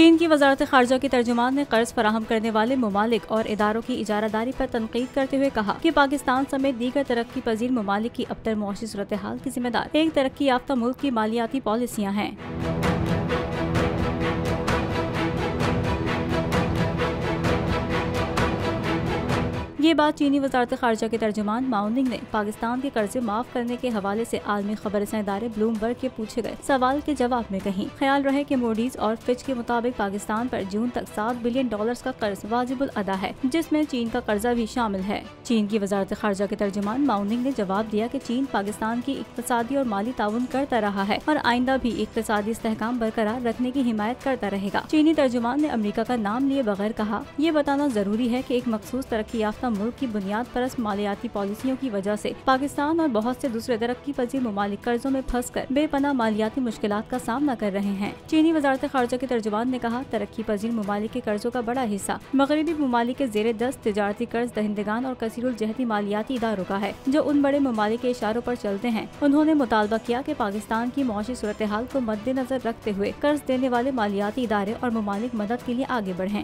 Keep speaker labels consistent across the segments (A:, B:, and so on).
A: चीन की वजारत खारजा के तर्जुमान ने कर्ज फराहम करने वाले ममालिक और इदारों की इजारादारी पर तनकीद करते हुए कहा कि पाकिस्तान समेत दीगर तरक्की पजीर ममालिक की अबतर मुआशी सूरत हाल की जिम्मेदार एक तरक्की याफ्ता मुल्क की मालियाती पॉलिसियाँ हैं। ये बात चीनी वजारत खारजा के तर्जुमान माओ निंग ने पाकिस्तान के कर्जे माफ करने के हवाले से आलमी खबरसां इदारे ब्लूमबर्ग के पूछे गए सवाल के जवाब में कही। ख्याल रहे कि मूडीज और फिच के मुताबिक पाकिस्तान पर जून तक $7 बिलियन का कर्ज वाजिबुल अदा है, जिसमें चीन का कर्जा भी शामिल है। चीन की वजारत खारजा के तर्जुमान माओ निंग ने जवाब दिया कि चीन पाकिस्तान की इक्तिसादी और माली ताउन करता रहा है और आइंदा भी इक्तिसादी इस्तेहकाम बरकरार रखने की हिमायत करता रहेगा। चीनी तर्जुमान ने अमेरिका का नाम लिए बगैर कहा, ये बताना जरूरी है कि एक मखसूस तरक्की याफ्ता मुल्क की बुनियाद परस्त मालियाती पॉलिसियों की वजह से पाकिस्तान और बहुत से दूसरे तरक्की पजीर ममालिक कर्जों में फंसकर बेपनाह मालियाती मुश्किलात का सामना कर रहे हैं। चीनी वजारत खारजा के तर्जुमान ने कहा, तरक्की पजीर ममालिक के कर्जों का बड़ा हिस्सा मगरबी ममालिक के जेर दस्त तिजारती कर्ज दहिंदगान और कसीरुल जहती मालियाती इदारों का है, जो उन बड़े ममालिक के इशारों पर चलते हैं। उन्होंने मुतालबा किया कि पाकिस्तान की मुआशी सूरत हाल को मद्देनजर रखते हुए कर्ज देने वाले मालियाती इदारे और ममालिक मदद के लिए आगे बढ़ें।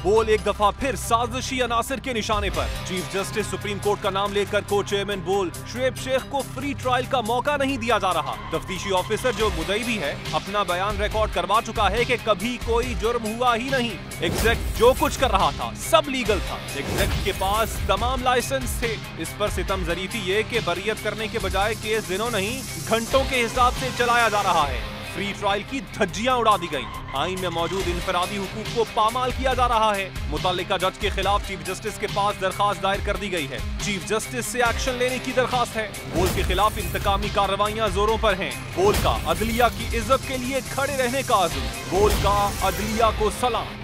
B: बोल एक दफा फिर साजिशी अनासर के निशाने पर। चीफ जस्टिस सुप्रीम कोर्ट का नाम लेकर को चेयरमैन बोल शुएब शेख को फ्री ट्रायल का मौका नहीं दिया जा रहा। तफ्तीशी ऑफिसर जो मुद्दई भी है अपना बयान रिकॉर्ड करवा चुका है कि कभी कोई जुर्म हुआ ही नहीं। एग्जैक्ट जो कुछ कर रहा था सब लीगल था। एग्जैक्ट के पास तमाम लाइसेंस थे। इस पर सितम जरीफी ये कि बरियत करने के बजाय केस दिनों नहीं घंटों के हिसाब से चलाया जा रहा है। फ्री ट्रायल की धज्जियां उड़ा दी गई। आईन में मौजूद इनफरादी हुकूक को पामाल किया जा रहा है। मुतल्लिका जज के खिलाफ चीफ जस्टिस के पास दरखास्त दायर कर दी गई है। चीफ जस्टिस से एक्शन लेने की दरखास्त है। बोल के खिलाफ इंतकामी कार्रवाइयां जोरों पर हैं। बोल का अदलिया की इज्जत के लिए खड़े रहने का अज़्म। बोल का अदलिया को सलाम।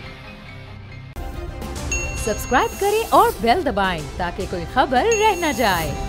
C: सब्सक्राइब करें और बेल दबाएं ताकि कोई खबर रह न जाए।